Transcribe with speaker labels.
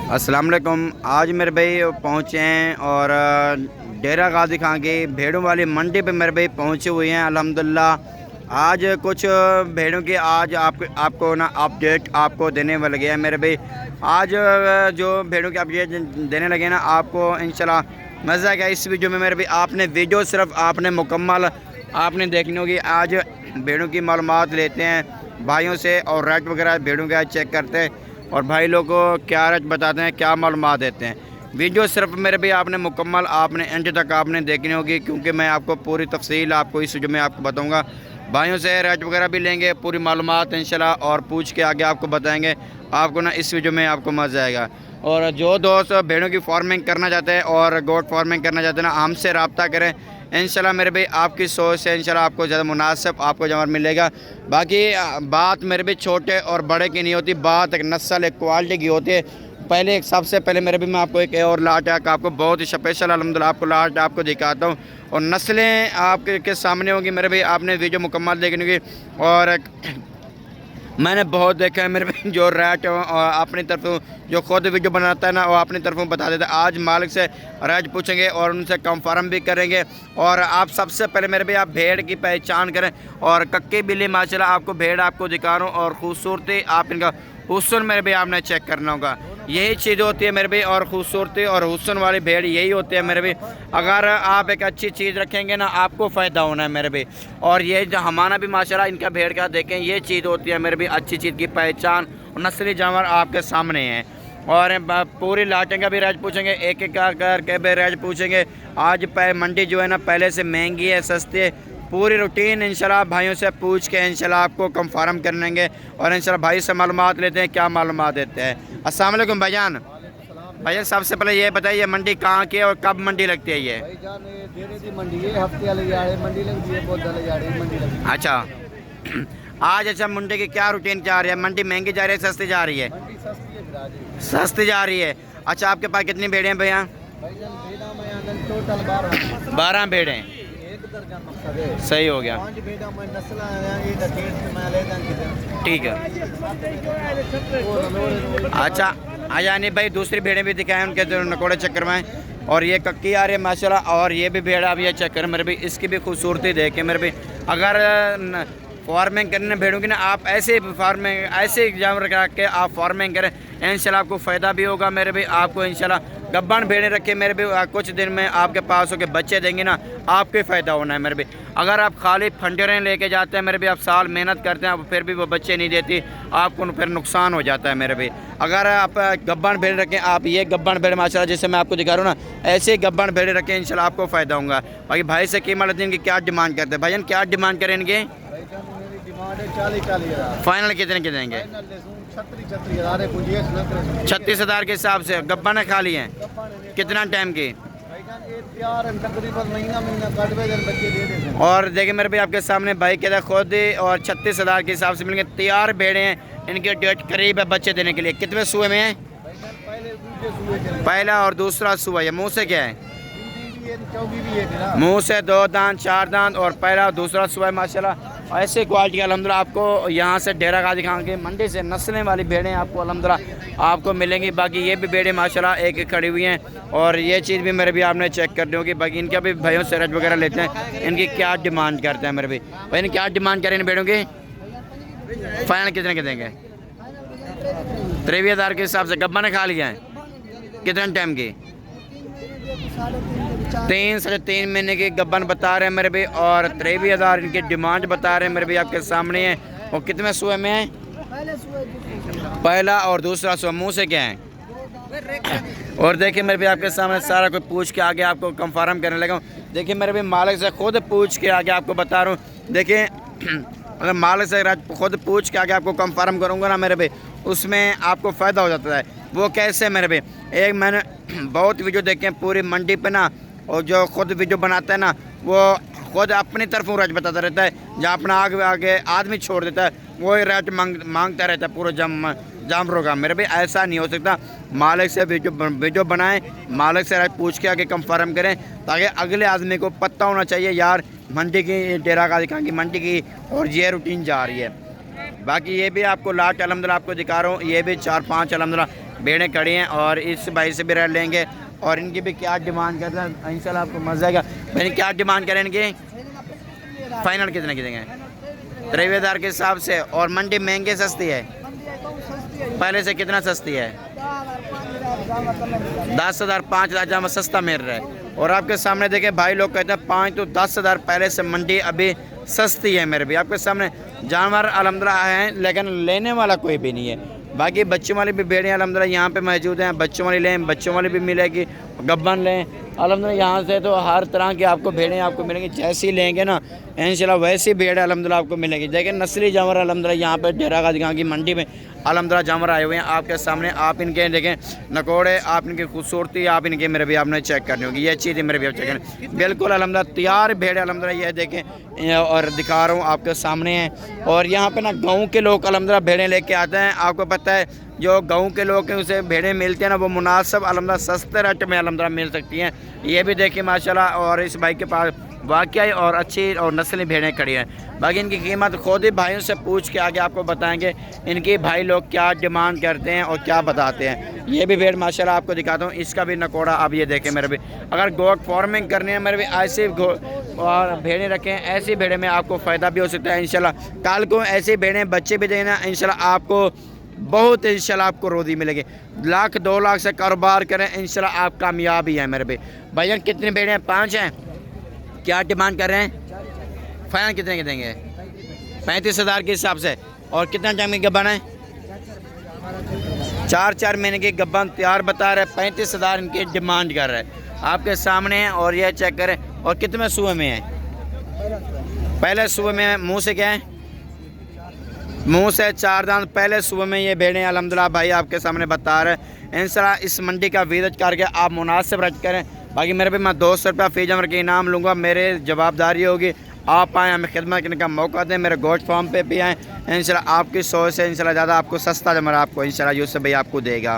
Speaker 1: अस्सलाम वालेकुम। आज मेरे भाई पहुँचे हैं और डेरा गाजी खां की भेड़ों वाली मंडी पे मेरे भाई पहुँचे हुए हैं अल्हम्दुलिल्लाह। आज कुछ भेड़ों की आज आपको ना अपडेट आपको देने वाले गया है मेरे भाई। आज जो भेड़ों की अपडेट देने लगे ना आपको इंशाल्लाह मज़ा आएगा इस वीडियो में मेरे भाई। आपने वीडियो सिर्फ आपने मुकम्मल आपने देखनी होगी। आज भेड़ों की मालूमात लेते हैं भाइयों से और रेट वगैरह भेड़ों का चेक करते हैं और भाई लोग को क्या रेट बताते हैं, क्या मालूमात देते हैं। वीडियो सिर्फ मेरे भी आपने मुकम्मल आपने एंड तक आपने देखनी होगी, क्योंकि मैं आपको पूरी तफसील आपको इस वीडियो में आपको बताऊंगा। भाइयों से रेट वगैरह भी लेंगे, पूरी मालूमात इंशाल्लाह और पूछ के आगे आपको बताएंगे। आपको ना इस वीडियो में आपको मज़ा आएगा। और जो दोस्त भेड़ों की फार्मिंग करना चाहते हैं और गोट फार्मिंग करना चाहते हैं ना, हमसे रब्ता करें इंशाल्लाह मेरे भाई। आपकी सोच से इंशाल्लाह आपको ज़्यादा मुनासिब आपको जवाब मिलेगा। बाकी बात मेरे भी छोटे और बड़े की नहीं होती, बात एक नस्ल एक क्वालिटी की होती है। पहले सबसे पहले मेरे भी मैं आपको एक और लाट है आपको बहुत ही स्पेशल अल्हम्दुलिल्लाह आपको लाट आपको दिखाता हूँ और नस्लें आपके सामने होंगी मेरे भाई। आपने वीडियो मुकम्मल देखनी होगी और मैंने बहुत देखा है मेरे भाई जो रेट और अपनी तरफ जो खुद वीडियो बनाता है ना वो अपनी तरफों बता देता है। आज मालिक से रेट पूछेंगे और उनसे कंफर्म भी करेंगे। और आप सबसे पहले मेरे भाई आप भेड़ की पहचान करें और कक्की बिल्ली माशाल्लाह आपको भेड़ आपको दिखा रहा हूँ और खूबसूरती आप इनका हुस्न मेरे भाई आपने चेक करना होगा। यही चीज़ होती है मेरे भाई और खूबसूरती और हुस्न वाली भेड़ यही होती है मेरे भाई। अगर आप एक अच्छी चीज़ रखेंगे ना आपको फ़ायदा होना है मेरे भाई। और ये जो हमारा भी माशाल्लाह इनका भेड़ का देखें ये चीज़ होती है मेरे भाई, अच्छी चीज़ की पहचान और नस्ली जानवर आपके सामने हैं। और पूरी लाटें का भी रेट पूछेंगे, एक एक करके भी रेट पूछेंगे। आज मंडी जो है ना पहले से महंगी है सस्ती है, पूरी रूटीन इंशाल्लाह भाइयों से पूछ के इंशाल्लाह आपको कंफर्म कर लेंगे और इंशाल्लाह भाई से मालूमात लेते हैं क्या मालूमात देते हैं। अस्सलाम वालेकुम भाईजान। भाईजान सबसे पहले ये बताइए मंडी कहाँ की है और कब मंडी लगती है ये? अच्छा आज अच्छा मंडी की क्या रूटीन जा रही है? मंडी महंगी जा रही है सस्ती जा रही है? सस्ती जा रही है। अच्छा आपके पास कितनी भेड़ें हैं भैया? 12 भेड़ें। सही हो गया, ठीक है। अच्छा यानी भाई दूसरी भेड़ें भी दिखाएं उनके नकोड़े चक्कर में। और ये कक्की आ रही है माशाल्लाह और ये भी भेड़ अब ये चक्कर मेरे भी इसकी भी खूबसूरती देखें मेरे भी। अगर फार्मिंग करने भेड़ों की ना आप ऐसे फार्मिंग ऐसे जानवर रख के आप फार्मिंग करें इंशाल्लाह आपको फ़ायदा भी होगा मेरे भी। आपको इंशाल्लाह गब्बन भेड़ें रखे मेरे भी, कुछ दिन में आपके पास होकर बच्चे देंगे ना आपके फ़ायदा होना है मेरे भी। अगर आप खाली फंडरें लेके जाते हैं मेरे भी, आप साल मेहनत करते हैं फिर भी वो बच्चे नहीं देती आपको, फिर नुकसान हो जाता है मेरे भी। अगर आप गब्बन भेड़ रखें, आप ये गब्बन भेड़ माशाल्लाह जैसे मैं आपको दिखा रहा हूँ ना ऐसे ही गब्बन भेड़ रखें इंशाल्लाह आपको फ़ायदा होगा। बाकी भाई से कीमत इनकी क्या डिमांड करते हैं भाईजान, क्या डिमांड करें इनके? 40 फाइनल कितने के देंगे? 36,000 के हिसाब से। गब्बन खाली हैं कितना टाइम की? और देखिए मेरे भाई आपके सामने भाई कहता खुद और 36,000 के हिसाब से मिलेंगे। तैयार भेड़े हैं, इनके डेट करीब है बच्चे देने के लिए। कितने सूए में हैं? पहला और दूसरा सूआ है। मुँह से क्या है? मुँह से 2 दांत 4 दांत और पहला और दूसरा सूआ है माशाल्लाह। ऐसे क्वालिटी अल्हम्दुलिल्लाह आपको यहाँ से डेरा गाजी खां के मंडी से नस्लें वाली भेड़ें आपको अल्हम्दुलिल्लाह आपको मिलेंगी। बाकी ये भी भेड़ें माशाल्लाह एक एक खड़ी हुई हैं और ये चीज़ भी मेरे भी आपने चेक करनी होगी। बाकी इनका भी भाइयों से रेट वगैरह लेते हैं, इनकी क्या डिमांड करते हैं मेरे भी भाई, इनकी क्या डिमांड करें इन भेड़ों की? फाइनल कितने के देंगे? 23,000 के हिसाब से। गब्बा ने खा लिया है कितने टाइम की? 3 साढ़े 3 महीने की गब्बन बता रहे हैं मेरे भी और 23,000 इनकी डिमांड बता रहे हैं मेरे भी आपके सामने है। और कितने सूए में है? पहला और दूसरा सूआ। मुँह से क्या है? और देखिए मेरे भी आपके सामने सारा कुछ पूछ के आगे आपको कंफर्म करने लगा हूँ। देखिए मेरे भी मालिक से खुद पूछ के आगे आपको बता रहा हूँ। देखिए अगर मालिक से खुद पूछ के आगे आपको कंफर्म करूँगा ना मेरे भी, उसमें आपको फ़ायदा हो जाता है। वो कैसे मेरे भी, एक मैंने बहुत वीडियो देखे हैं पूरी मंडी पे ना, और जो खुद वीडियो बनाता है ना वो खुद अपनी तरफ रेट बताता रहता है, जहाँ अपना आगे आगे आदमी छोड़ देता है वही रेट मांगता रहता है पूरा जानवरों का। मेरे भी ऐसा नहीं हो सकता। मालिक से वीडियो बनाएं, मालिक से रेट पूछ के आगे कंफर्म करें ताकि अगले आदमी को पता होना चाहिए यार मंडी की डेरा गाजी खां की मंडी की और ये रूटीन जा रही है। बाकी ये भी आपको लाट अल्हम्दुलिल्लाह आपको दिखा रहा हूँ, ये भी 4-5 अल्हम्दुलिल्लाह भेड़ें खड़ी हैं और इस भाई से भी रेट लेंगे और इनकी भी क्या डिमांड करते हैं इंशाल्लाह आपको मज़ा आएगा। मैंने क्या डिमांड करें इनकी, फाइनल कितने की देंगे? 53,000 के हिसाब से। और मंडी महंगी सस्ती है, पहले से कितना सस्ती है? 10,000 5,000 जहाँ सस्ता मिल रहा है। और आपके सामने देखें भाई लोग कहते हैं 5 तो 10,000 पहले से मंडी अभी सस्ती है मेरे भी। आपके सामने जानवर अल्हम्दुलिल्लाह हैं लेकिन लेने वाला कोई भी नहीं है। बाकी बच्चों वाली भी भेड़ें अल्हम्दुलिल्लाह यहाँ पे मौजूद हैं, बच्चों वाली लें बच्चों वाली भी मिलेगी, गब्बन लें अल्हम्दुलिल्लाह यहाँ से तो हर तरह की आपको भेड़ें आपको मिलेंगी। जैसी लेंगे ना इंशाल्लाह वैसी भेड़ें अल्हम्दुलिल्लाह आपको मिलेगी। देखिए नस्ली जानवर अल्हम्दुलिल्लाह यहाँ पे डेरा गाजी खां की मंडी में अल्हम्दुलिल्लाह जानवर आए हुए हैं आपके सामने। आप इनके देखें नकोड़े, आप इनकी खूबसूरती आप इनके मेरे भी आपने चेक करनी होगी। ये चीज़ मेरे भी आप चेक करें, बिल्कुल अल्हम्दुलिल्लाह तैयार भेड़ें अल्हम्दुलिल्लाह ये देखें और दिखा रहा हूँ आपके सामने हैं। और यहाँ पे ना गाँव के लोग अल्हम्दुलिल्लाह भेड़ें लेके आते हैं। आपको पता है जो गाँव के लोग हैं उसे भेड़ें मिलती हैं ना वो मुनासिब अल्हम्दुलिल्लाह सस्ते रेट में अल्हम्दुलिल्लाह मिल सकती हैं। ये भी देखिए माशाल्लाह। और इस भाई के पास वाकई और अच्छी और नस्ली भेड़ें खड़ी हैं। बाकी इनकी कीमत खुद ही भाइयों से पूछ के आगे आपको बताएंगे इनके भाई लोग क्या डिमांड करते हैं और क्या बताते हैं। ये भी भेड़ माशाल्लाह आपको दिखाता हूँ, इसका भी नकोड़ा आप ये देखें मेरे भी। अगर गोट फार्मिंग करनी है मेरे भी ऐसे और भेड़ें रखें, ऐसी भेड़ें में आपको फ़ायदा भी हो सकता है इंशाल्लाह। कल को ऐसी भेड़ें बच्चे भी देना इंशाल्लाह आपको बहुत इंशाल्लाह आपको रोज़ी मिलेगी। 1,00,000 2 लाख से कारोबार करें इंशाल्लाह आप कामयाब ही हैं मेरे भी। भैया कितनी भेड़ें हैं? 5 हैं। क्या डिमांड कर रहे हैं? फाइनल कितने के देंगे? 35,000 के हिसाब से। और कितना टाइम की गब्बन है? 4 महीने की गब्बन तैयार बता रहे। 35,000 इनकी डिमांड कर रहे हैं आपके सामने है। और ये चेक करें। और कितने सूबे में है? पहले सूबे में। मुँह से क्या है? मुँह से 4 दांत पहले सूबे में ये भेड़ें अल्हम्दुलिल्लाह भाई आपके सामने बता रहे हैं। इंशाल्लाह इस मंडी का विजिट करके आप मुनासिब रेट करें। बाकी मेरे भी मैं 200 रुपया फ़ी जानवर के इनाम लूँगा, मेरे जवाबदारी होगी आप आएँ हमें खिदमत करने का मौका दें। मेरे गोश्त फार्म पे भी आएँ इंशाल्लाह आपकी सोच से इंशाल्लाह ज़्यादा आपको सस्ता जानवर आपको इंशाल्लाह यूसुफ भाई आपको देगा।